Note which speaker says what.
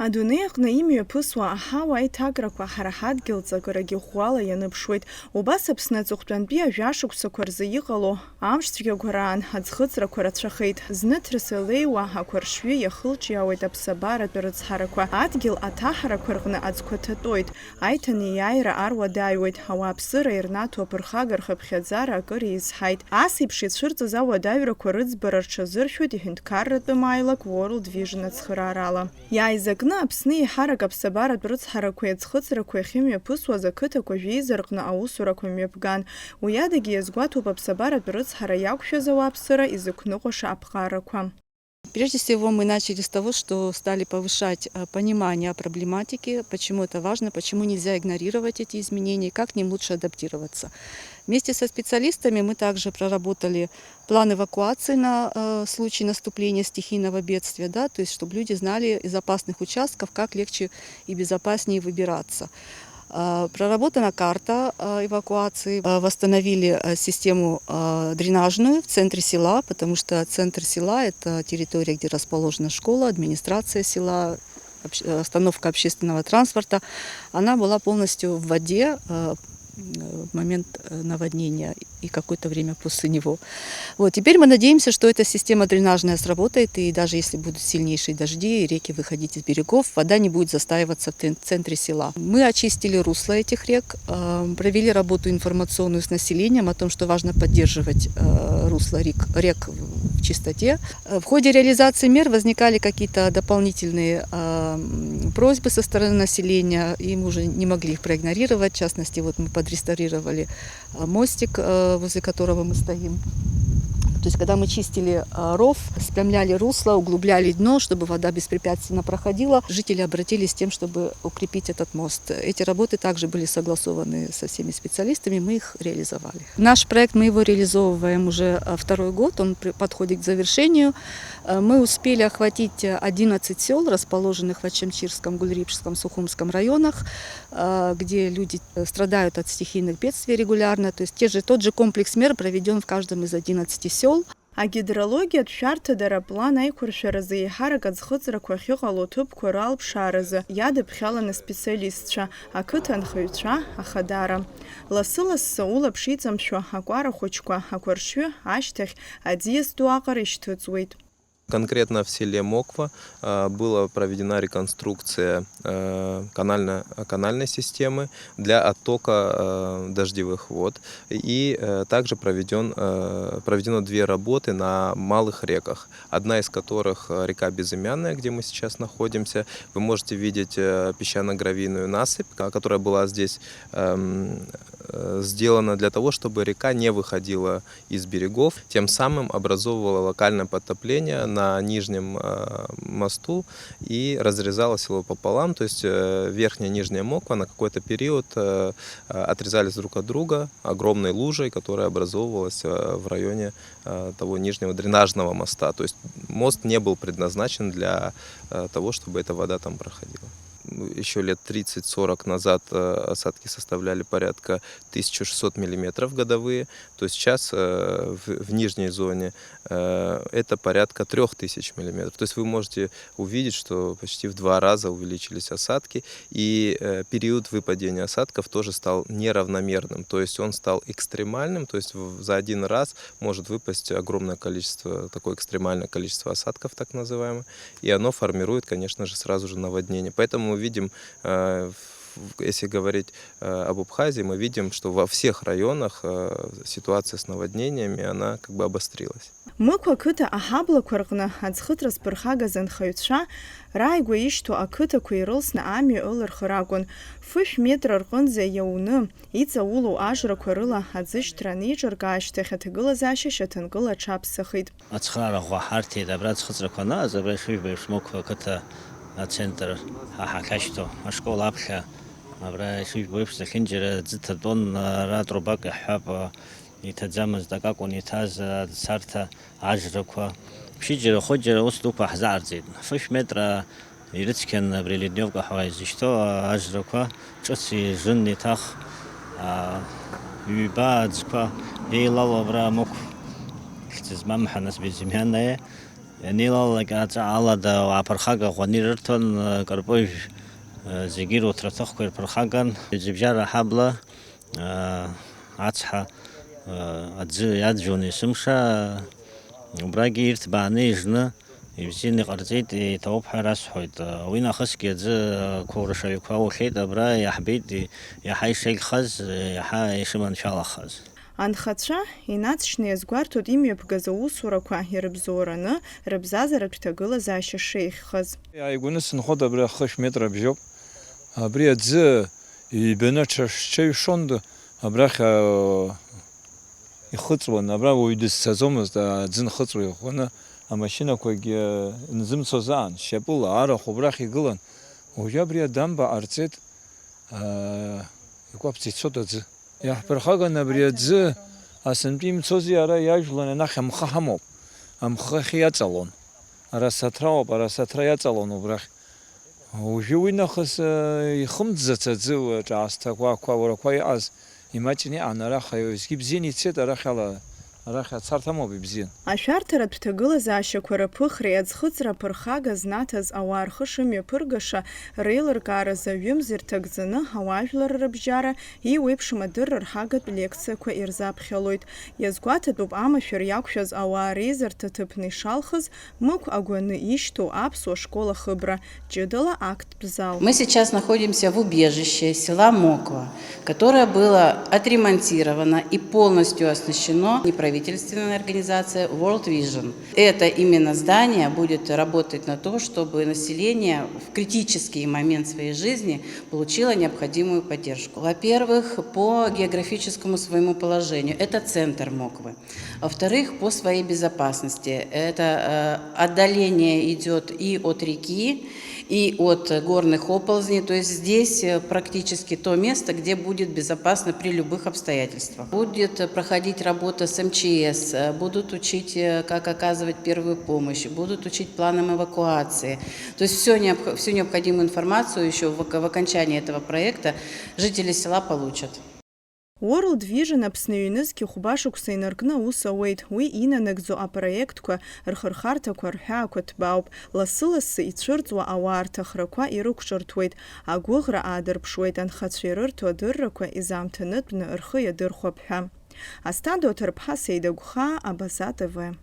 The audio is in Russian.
Speaker 1: Адунеи аҟны имҩаԥысуа аҳауа аиҭакрақәа ҳара ҳадгьыл ҵакырагьы ӷәӷәала ианыԥшуеит. Убас Аԥсны аҵыхәтәантәи ажәашықәсақәа рзы иҟало амш цәгьақәа раан аӡхыҵрақәа рацәахеит. Зны ҭрыс илеиуа ақәаршҩы иахылҿиаауеит аԥсабаратәы рыцҳарақәа. Адгьыл аҭаҳарақәа рҟны аӡқәа ҭатәоит. Аиҭанеиааира аруадаҩуеит. Ауааԥсыра ирнаҭо аԥырхага рхыԥхьаӡара акыр еизҳаит. Ас еиԥш ицәырҵыз ауадаҩрақәа рыӡбара рҽазыршәоит иҳәынҭқарратәы мааилак World Vision ацхыраарала. Иааизакны Аԥсны еиҳарак аԥсабаратә рыцҳарақәеи аӡхыҵрақәа иахьымҩаԥысуаз ақыҭақәа жәеиза рҟны аусурақәа мҩаԥган. Уи адагьы иазгәаҭоуп аԥсабаратә рыцҳара иақәшәаз ауааԥсыра изықәныҟәаша аԥҟарақәа.
Speaker 2: Прежде всего, мы начали с того, что стали повышать понимание о проблематике, почему это важно, почему нельзя игнорировать эти изменения, как к ним лучше адаптироваться. Вместе со специалистами мы также проработали план эвакуации на случай наступления стихийного бедствия, да, то есть чтобы люди знали из опасных участков, как легче и безопаснее выбираться. Проработана карта эвакуации, восстановили систему дренажную в центре села, потому что центр села – это территория, где расположена школа, администрация села, остановка общественного транспорта. Она была полностью в воде в момент наводнения и какое-то время после него. Вот, теперь мы надеемся, что эта система дренажная сработает, и даже если будут сильнейшие дожди, и реки выходить из берегов, вода не будет застаиваться в центре села. Мы очистили русло этих рек, провели работу информационную с населением о том, что важно поддерживать русло рек в чистоте. В ходе реализации мер возникали какие-то дополнительные просьбы со стороны населения, и мы уже не могли их проигнорировать. В частности, вот мы подреставрировали мостик, возле которого мы стоим. То есть, когда мы чистили ров, спрямляли русло, углубляли дно, чтобы вода беспрепятственно проходила, жители обратились с тем, чтобы укрепить этот мост. Эти работы также были согласованы со всеми специалистами, мы их реализовали. Наш проект, мы его реализовываем уже второй год, он подходит к завершению. Мы успели охватить 11 сел, расположенных в Ачамчирском, Гульрипшском, Сухумском районах, где люди страдают от стихийных бедствий регулярно. То есть тот же комплекс мер проведен в каждом из 11 сел.
Speaker 1: Агидрологиатә шәарҭадара аплан аиқәыршәаразы еиҳарак аӡхыҵрақәа ахьыҟало ҭыԥқәа ралԥшааразы иадыԥхьаланы аспециалистцәа, ақыҭанхаҩцәа, ахадара. Лассы-лассы улаԥш иҵамшәо акәара хәыҷқәа ақәаршҩы ашьҭахь аӡиас ду аҟара ишьҭыҵуеит.
Speaker 3: Конкретно в селе Моква была проведена реконструкция канальной системы для оттока дождевых вод. И также проведено две работы на малых реках. Одна из которых река Безымянная, где мы сейчас находимся. Вы можете видеть песчано-гравийную насыпь, которая была здесь сделана для того, чтобы река не выходила из берегов, тем самым образовывала локальное подтопление на нижнем мосту и разрезала село пополам, то есть верхняя и нижняя Моква на какой-то период отрезались друг от друга огромной лужей, которая образовывалась в районе того нижнего дренажного моста. То есть мост не был предназначен для того, чтобы эта вода там проходила. Еще лет 30-40 назад осадки составляли порядка 1600 миллиметров годовые, то сейчас в нижней зоне это порядка 3000 миллиметров. То есть вы можете увидеть, что почти в 2 раза увеличились осадки, и период выпадения осадков тоже стал неравномерным, то есть он стал экстремальным, то есть за один раз может выпасть огромное количество, такое экстремальное количество осадков, так называемое, и оно формирует, конечно же, сразу же наводнение. Поэтому мы видим, если говорить об Абхазии, мы видим, что во всех районах ситуация с наводнениями, она как бы обострилась.
Speaker 1: Мықә ақыҭа аҳаблақәа рҟны аӡхыҵра зԥырхагаз анхаҩцәа рааигәа ишьҭоу ақыҭақәа ирылсны амҩа ылырхыр акәын. Фышә метр рҟынӡа иауны иҵаулоу ажрақәа рыла аӡышьҭра анеиҿырка ашьҭахь аҭагылазаашьа шьаҭанкыла аҽаԥсахит.
Speaker 4: Ацхыраара ҳарҭеит абра аӡхыҵрақәа анааз, абра ишыжәбо Мықә ақыҭа ацентр ҳахьашьҭоу ашкол аԥхьа, абра ишыжәбо еиԥш зехьынџьара ӡы ҭатәон, ара трубак иҳҳәап иҭаӡамызт акакәын иҭаз ацарҭа ажрақәа. Ԥшьыџьара хәыџьара ус дуқәа ҳзаарҵеит. Фышә метр ирыцқьан абри Ледневка ҳәа изышьҭоу ажрақәа ҿыц ижын еиҭах ҩба аӡқәа еилало абра Мықә хьӡы змам Ҳанас Безымианаиа нилаллак алада апархага гониртон карбой зигиру тратахкер пархаган зибжара хабла ацха адзяджуни сымша браги иртбани жна ибзини qarзит тауп харас хойд уина хасгез куршай кваухет абра яхбит яхай шейхаз яхай шиман шалахаз
Speaker 1: Анхацәа инацшны иазгәарҭоит имҩаԥгаз аусурақәа ирыбзоураны рыбзазаратә ҭагылазаашьа шеиӷьхаз.
Speaker 5: Ааигәаны сынхоит абри ахышә метр абжьоуп. Абри аӡы ибаны ҽаҩшонда абрахь ихыҵуан, абра уаҩ дызцаӡомызт аӡы нхыҵуа иӷәӷәаны амашьынақәагьы нзымцозаан, шьапыла арахә абрахь игылан. Уажәы абри адамба ҟарҵеит, икәаԥӡа ицоит аӡы. Иаҳԥырхаган абри аӡы асынтәи имцози ара иажәлан анахь амхы ҳамоуп. Амхы ахь иаҵалон. Ара саҭрауп, ара саҭра иаҵалон убрахь. Уажәы уи нахыс ихымӡац аӡы ҿаасҭақәа, ақәа-уарақәа иҟаз имаҷны иҟан арахь уеизгьы ибзиан ицеит арахь ацарҭа амоуп ибзиан.
Speaker 1: Ашәарҭаратә ҭагылазаашьақәа рыԥыхреи аӡхыҵра ԥырхага знаҭаз ауаа рхы шымҩаԥыргаша реилыркааразы аҩымз ирҭагӡаны ауаажәлар рыбжьара иуеиԥшым адырра рҳагатә лекциақәа ирзаԥхьалоит. Иазгәаҭатәуп амашәыр иақәшәаз ауаа реизарҭа ҭыԥны ишалхыз Мықә агәаны ишьҭоу аԥсуа школ ахыбра ҷыдала акттә зал.
Speaker 6: Мы сейчас находимся в убежище села Моква, которое было отремонтировано и полностью оснащено неправительственной организацией World Vision. Это именно здание будет работать на то, чтобы население в критический момент своей жизни получило необходимую поддержку. Во-первых, по географическому своему положению. Это центр Моквы. Во-вторых, по своей безопасности. Это отдаление идет и от реки, и от горных оползней. То есть здесь практически то место, где будет безопасно при любых обстоятельствах. Будет проходить работа с МЧС, будут учить, как оказывать первую помощь, будут учить планам эвакуации. То есть всю необходимую информацию еще в окончании этого проекта жители села получат.
Speaker 1: World Vision Аԥсны иҩнызқьы хәбашықәса инаркны аус ауеит. Уи инанагӡо апроектқәа рхырхарҭақәа рҳәаақәа ҭбаауп. Лассы-лассы ицәырҵуа ауаа рҭахрақәа ирықәҿырҭуеит. Агәыӷра аадырԥшуеит анхацәа ирырҭо адыррақәа изаамҭанытәны рхы иадырхәап ҳәа. Асҭанда Оҭарԥҳа, Сеида Гәхаа, Абаза ТВ.